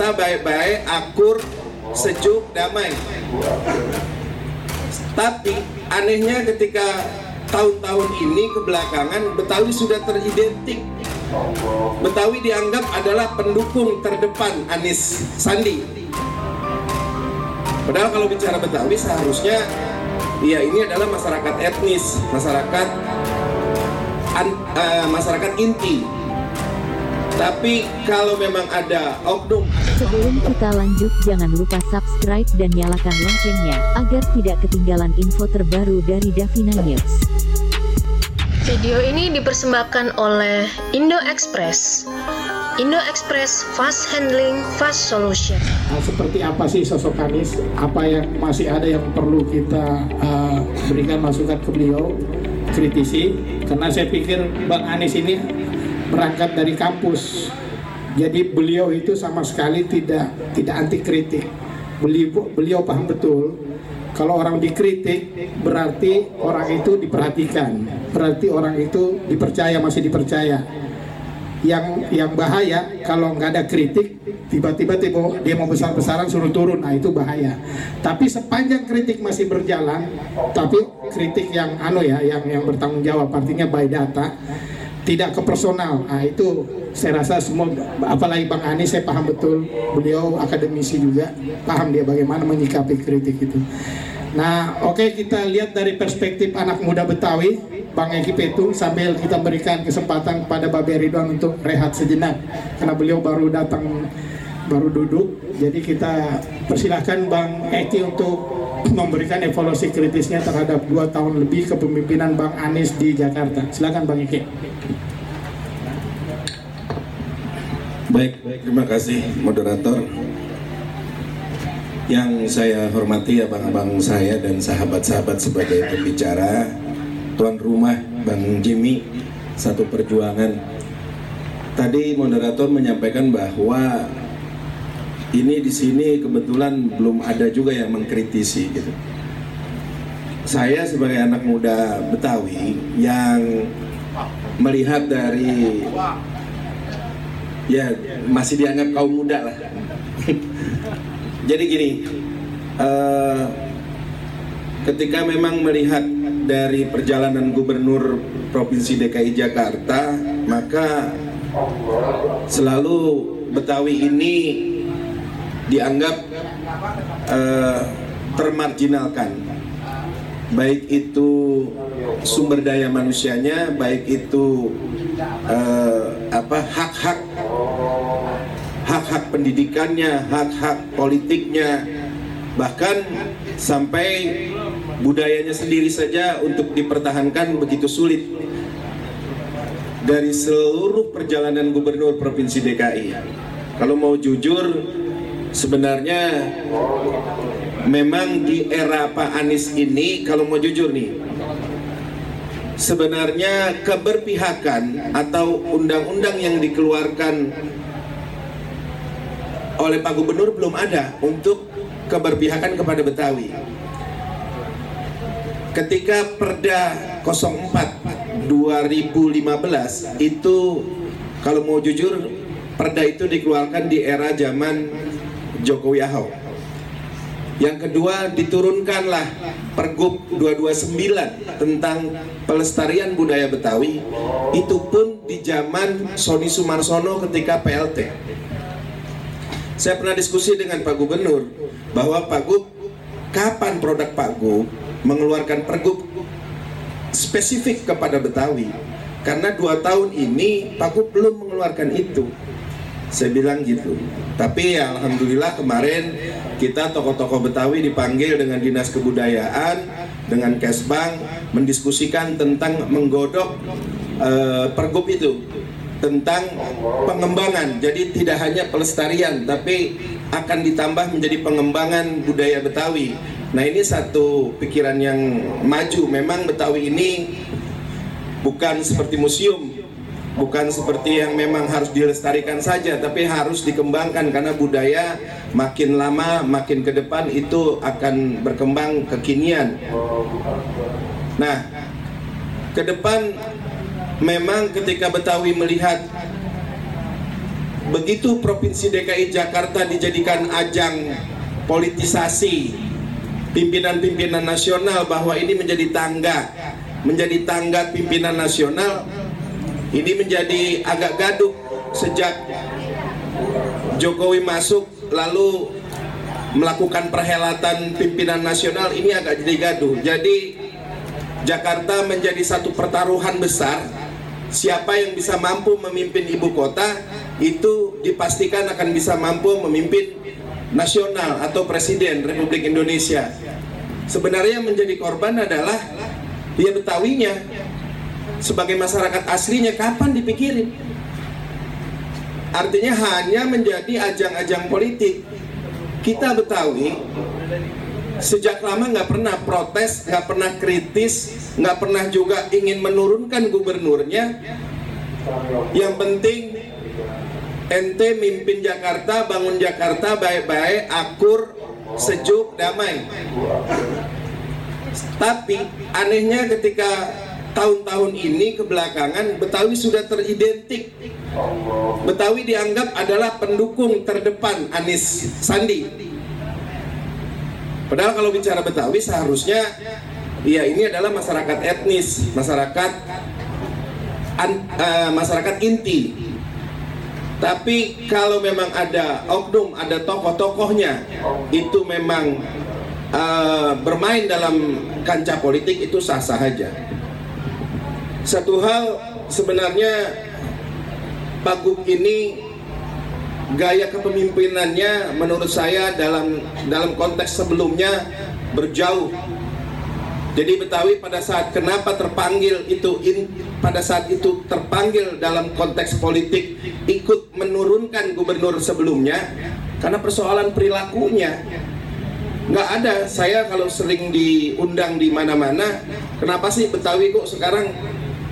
kita baik-baik, akur, sejuk, damai. Tapi anehnya ketika tahun-tahun ini kebelakangan Betawi sudah teridentik. Betawi dianggap adalah pendukung terdepan Anies Sandi. Padahal kalau bicara Betawi seharusnya ya ini adalah masyarakat etnis, masyarakat inti. Tapi kalau memang ada oknum. Sebelum kita lanjut, jangan lupa subscribe dan nyalakan loncengnya agar tidak ketinggalan info terbaru dari Davina News. Video ini dipersembahkan oleh Indo Express. Indo Express, fast handling, fast solution. Seperti apa sih sosok Anies? Apa yang masih ada yang perlu kita berikan masukan ke beliau, kritisi? Karena saya pikir Bang Anies ini berangkat dari kampus, jadi beliau itu sama sekali tidak anti kritik. Beliau paham betul kalau orang dikritik berarti orang itu diperhatikan, berarti orang itu dipercaya, masih dipercaya. Yang bahaya kalau nggak ada kritik, tiba-tiba dia mau besar-besaran suruh turun, nah itu bahaya. Tapi sepanjang kritik masih berjalan, tapi kritik yang yang bertanggung jawab, artinya by data, tidak ke personal. Nah itu saya rasa semua, apalagi Bang Anies, saya paham betul, beliau akademisi juga, paham dia bagaimana menyikapi kritik itu. Nah oke, kita lihat dari perspektif anak muda Betawi, Bang Eki Petung, sambil kita berikan kesempatan kepada Babe Ridwan untuk rehat sejenak karena beliau baru datang, baru duduk. Jadi kita persilahkan Bang Eki untuk memberikan evaluasi kritisnya terhadap 2 tahun lebih kepemimpinan Bang Anies di Jakarta. Silakan Bang Eki. Baik, terima kasih moderator. Yang saya hormati abang-abang saya dan sahabat-sahabat sebagai pembicara, tuan rumah Bang Jimmy, satu perjuangan. Tadi moderator menyampaikan bahwa ini di sini kebetulan belum ada juga yang mengkritisi gitu. Saya sebagai anak muda Betawi yang melihat dari ya masih dianggap kaum muda lah. Jadi gini, ketika memang melihat dari perjalanan Gubernur Provinsi DKI Jakarta, maka selalu Betawi ini dianggap termarginalkan, baik itu sumber daya manusianya, baik itu hak-hak pendidikannya, hak-hak politiknya, bahkan sampai budayanya sendiri saja untuk dipertahankan begitu sulit. Dari seluruh perjalanan Gubernur Provinsi DKI, kalau mau jujur, sebenarnya memang di era Pak Anies ini, kalau mau jujur nih, sebenarnya keberpihakan atau undang-undang yang dikeluarkan oleh Pak Gubernur belum ada untuk keberpihakan kepada Betawi. Ketika Perda 04 2015 itu, kalau mau jujur, Perda itu dikeluarkan di era zaman Jokowi Ahok. Yang kedua, diturunkanlah Pergub 229 tentang pelestarian budaya Betawi, itu pun di zaman Sony Sumarsono ketika PLT. Saya pernah diskusi dengan Pak Gubernur bahwa Pak Gub, kapan produk Pak Gub mengeluarkan Pergub spesifik kepada Betawi? Karena 2 tahun ini Pak Gub belum mengeluarkan itu. Saya bilang gitu. Tapi ya, alhamdulillah kemarin kita tokoh-tokoh Betawi dipanggil dengan Dinas Kebudayaan, dengan Kesbang, mendiskusikan tentang menggodok Pergub itu, tentang pengembangan. Jadi tidak hanya pelestarian, tapi akan ditambah menjadi pengembangan budaya Betawi. Nah ini satu pikiran yang maju. Memang Betawi ini bukan seperti museum, bukan seperti yang memang harus dilestarikan saja, tapi harus dikembangkan karena budaya makin lama makin ke depan itu akan berkembang kekinian. Nah, ke depan memang ketika Betawi melihat begitu Provinsi DKI Jakarta dijadikan ajang politisasi pimpinan-pimpinan nasional, bahwa ini menjadi tangga pimpinan nasional, ini menjadi agak gaduh sejak Jokowi masuk lalu melakukan perhelatan pimpinan nasional, ini agak jadi gaduh. Jadi Jakarta menjadi satu pertaruhan besar. Siapa yang bisa mampu memimpin ibu kota itu dipastikan akan bisa mampu memimpin nasional atau presiden Republik Indonesia. Sebenarnya yang menjadi korban adalah dia Betawinya. Sebagai masyarakat aslinya kapan dipikirin? Artinya hanya menjadi ajang-ajang politik. Kita Betawi sejak lama nggak pernah protes, nggak pernah kritis, nggak pernah juga ingin menurunkan gubernurnya. Yang penting ente mimpin Jakarta, bangun Jakarta baik-baik, akur, sejuk, damai. Tapi anehnya ketika tahun-tahun ini kebelakangan, Betawi sudah teridentik. Betawi dianggap adalah pendukung terdepan Anies Sandi. Padahal kalau bicara Betawi seharusnya ya ini adalah masyarakat etnis, masyarakat inti. Tapi kalau memang ada oknum, ada tokoh-tokohnya itu memang bermain dalam kancah politik, itu sah-sah aja. Satu hal sebenarnya Pak Gub ini gaya kepemimpinannya menurut saya dalam konteks sebelumnya berjauh. Jadi Betawi pada saat kenapa terpanggil itu pada saat itu terpanggil dalam konteks politik ikut menurunkan gubernur sebelumnya karena persoalan perilakunya. Nggak ada, saya kalau sering diundang di mana-mana, kenapa sih Betawi kok sekarang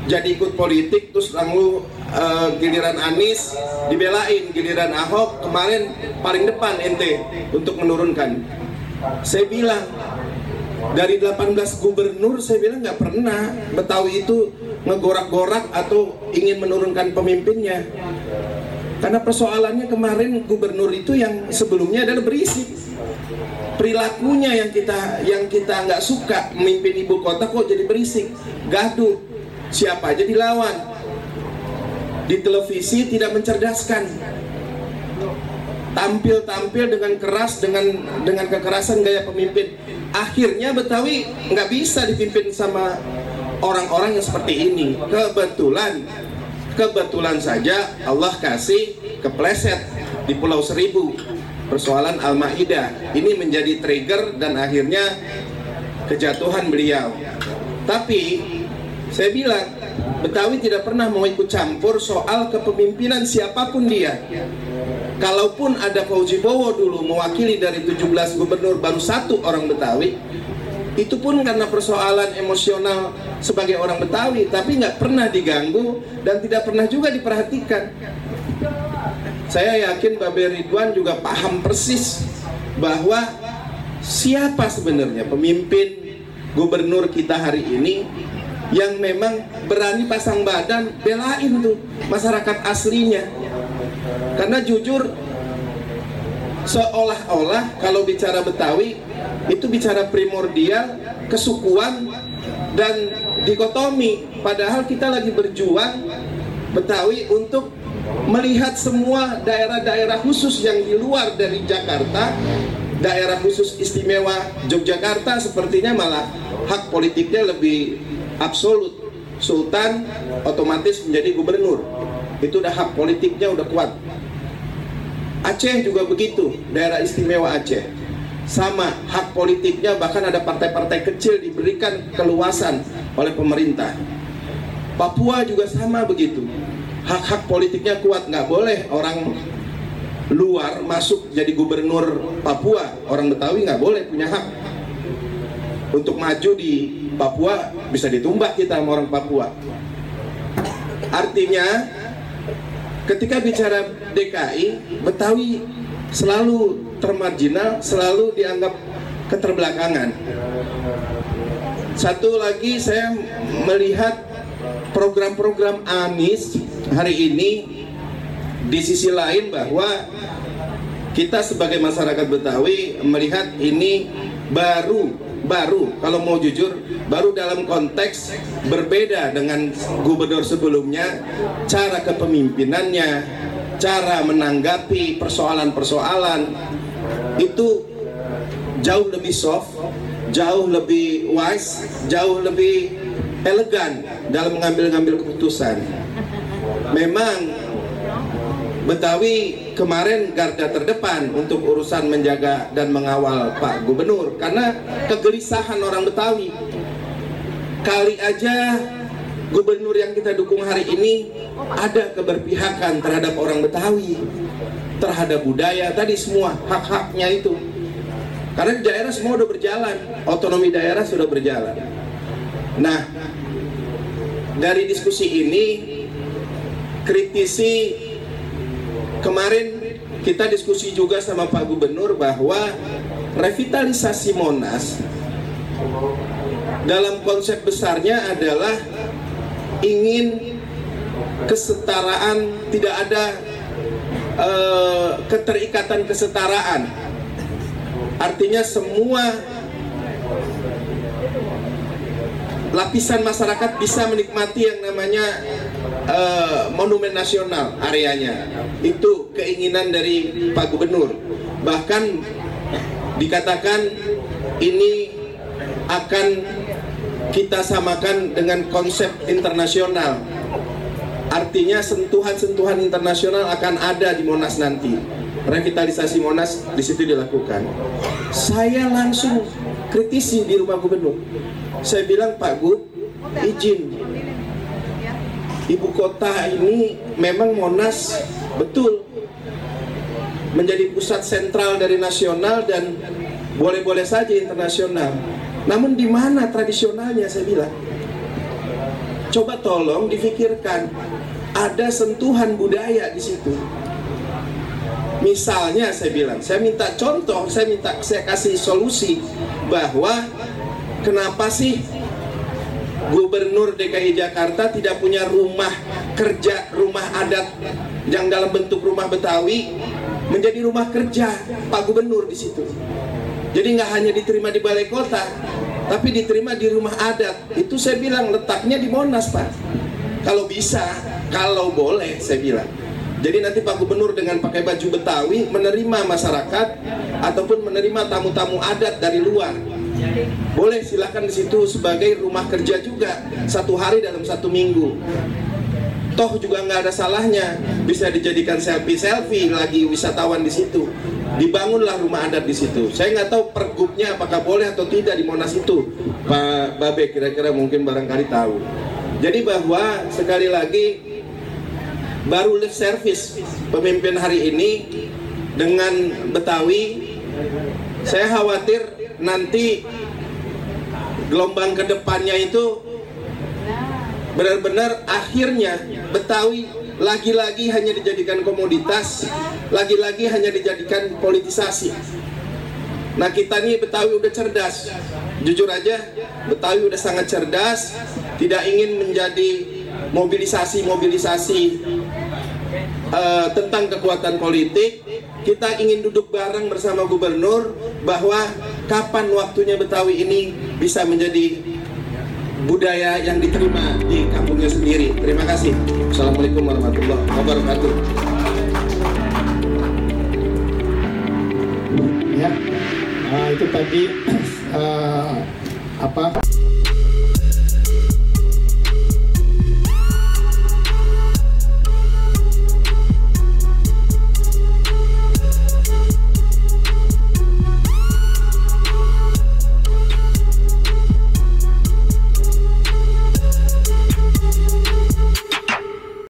jadi ikut politik, terus lalu giliran Anies dibelain, giliran Ahok kemarin paling depan ente untuk menurunkan. Saya bilang dari 18 gubernur, saya bilang nggak pernah Betawi itu ngegorak-gorak atau ingin menurunkan pemimpinnya. Karena persoalannya kemarin gubernur itu yang sebelumnya adalah berisik. Perilakunya yang kita nggak suka, memimpin ibu kota kok jadi berisik, gaduh, siapa aja dilawan. Di televisi tidak mencerdaskan, tampil dengan keras, dengan kekerasan gaya pemimpin. Akhirnya Betawi nggak bisa dipimpin sama orang-orang yang seperti ini. Kebetulan saja Allah kasih kepleset di Pulau Seribu, persoalan Al-Maidah ini menjadi trigger dan akhirnya kejatuhan beliau. Tapi saya bilang Betawi tidak pernah mau ikut campur soal kepemimpinan siapapun dia. Kalaupun ada Fauzi Bowo dulu mewakili dari 17 gubernur baru satu orang Betawi, itu pun karena persoalan emosional sebagai orang Betawi, tapi nggak pernah diganggu dan tidak pernah juga diperhatikan. Saya yakin Babe Ridwan juga paham persis bahwa siapa sebenarnya pemimpin gubernur kita hari ini yang memang berani pasang badan belain tuh masyarakat aslinya. Karena jujur seolah-olah kalau bicara Betawi itu bicara primordial, kesukuan dan dikotomi. Padahal kita lagi berjuang Betawi untuk melihat semua daerah-daerah khusus yang di luar dari Jakarta, daerah khusus istimewa Yogyakarta sepertinya malah hak politiknya lebih absolut. Sultan otomatis menjadi gubernur, itu udah hak politiknya udah kuat. Aceh juga begitu, daerah istimewa Aceh sama hak politiknya, bahkan ada partai-partai kecil diberikan keluasan oleh pemerintah. Papua juga sama begitu, hak-hak politiknya kuat, nggak boleh orang luar masuk jadi gubernur Papua. Orang Betawi nggak boleh punya hak untuk maju di Papua, bisa ditumbak kita sama orang Papua. Artinya ketika bicara DKI, Betawi selalu termarginal, selalu dianggap keterbelakangan. Satu lagi, saya melihat program-program Anies hari ini di sisi lain bahwa kita sebagai masyarakat Betawi melihat ini baru kalau mau jujur baru dalam konteks berbeda dengan gubernur sebelumnya, cara kepemimpinannya, cara menanggapi persoalan-persoalan itu jauh lebih soft, jauh lebih wise, jauh lebih elegan dalam mengambil keputusan. Memang Betawi kemarin garda terdepan untuk urusan menjaga dan mengawal Pak Gubernur karena kegelisahan orang Betawi. Kali aja gubernur yang kita dukung hari ini ada keberpihakan terhadap orang Betawi, terhadap budaya, tadi semua hak-haknya itu. Karena di daerah semua udah berjalan, otonomi daerah sudah berjalan. Nah, dari diskusi ini kritisi. Kemarin kita diskusi juga sama Pak Gubernur bahwa revitalisasi Monas dalam konsep besarnya adalah ingin kesetaraan, tidak ada keterikatan kesetaraan. Artinya semua lapisan masyarakat bisa menikmati yang namanya monumen nasional areanya. Itu keinginan dari Pak Gubernur. Bahkan dikatakan ini akan kita samakan dengan konsep internasional. Artinya sentuhan-sentuhan internasional akan ada di Monas nanti. Revitalisasi Monas di situ dilakukan. Saya langsung kritisi di rumah Gubernur. Saya bilang, Pak Gub, izin. Ibu kota ini memang Monas betul menjadi pusat sentral dari nasional dan boleh-boleh saja internasional. Namun di mana tradisionalnya, saya bilang. Coba tolong difikirkan, ada sentuhan budaya di situ. Misalnya saya bilang, saya minta contoh, saya kasih solusi bahwa kenapa sih Gubernur DKI Jakarta tidak punya rumah kerja, rumah adat yang dalam bentuk rumah Betawi menjadi rumah kerja Pak Gubernur di situ. Jadi nggak hanya diterima di balai kota, tapi diterima di rumah adat. Itu saya bilang letaknya di Monas, Pak. Kalau bisa, kalau boleh, saya bilang. Jadi nanti Pak Gubernur dengan pakai baju Betawi menerima masyarakat ataupun menerima tamu-tamu adat dari luar. Boleh, silakan di situ sebagai rumah kerja juga 1 hari dalam 1 minggu. Toh juga nggak ada salahnya, bisa dijadikan selfie lagi wisatawan di situ. Dibangunlah rumah adat di situ. Saya nggak tahu pergubnya apakah boleh atau tidak di Monas itu. Pak Babe kira-kira mungkin barangkali tahu. Jadi bahwa sekali lagi baru lip service pemimpin hari ini dengan Betawi. Saya khawatir nanti gelombang kedepannya itu benar-benar akhirnya Betawi lagi-lagi hanya dijadikan komoditas, lagi-lagi hanya dijadikan politisasi. Nah kita nih Betawi udah cerdas, jujur aja Betawi udah sangat cerdas, tidak ingin menjadi mobilisasi tentang kekuatan politik. Kita ingin duduk bareng bersama Gubernur bahwa kapan waktunya Betawi ini bisa menjadi budaya yang diterima di kampungnya sendiri. Terima kasih. Assalamualaikum warahmatullahi wabarakatuh. Ya, itu tadi apa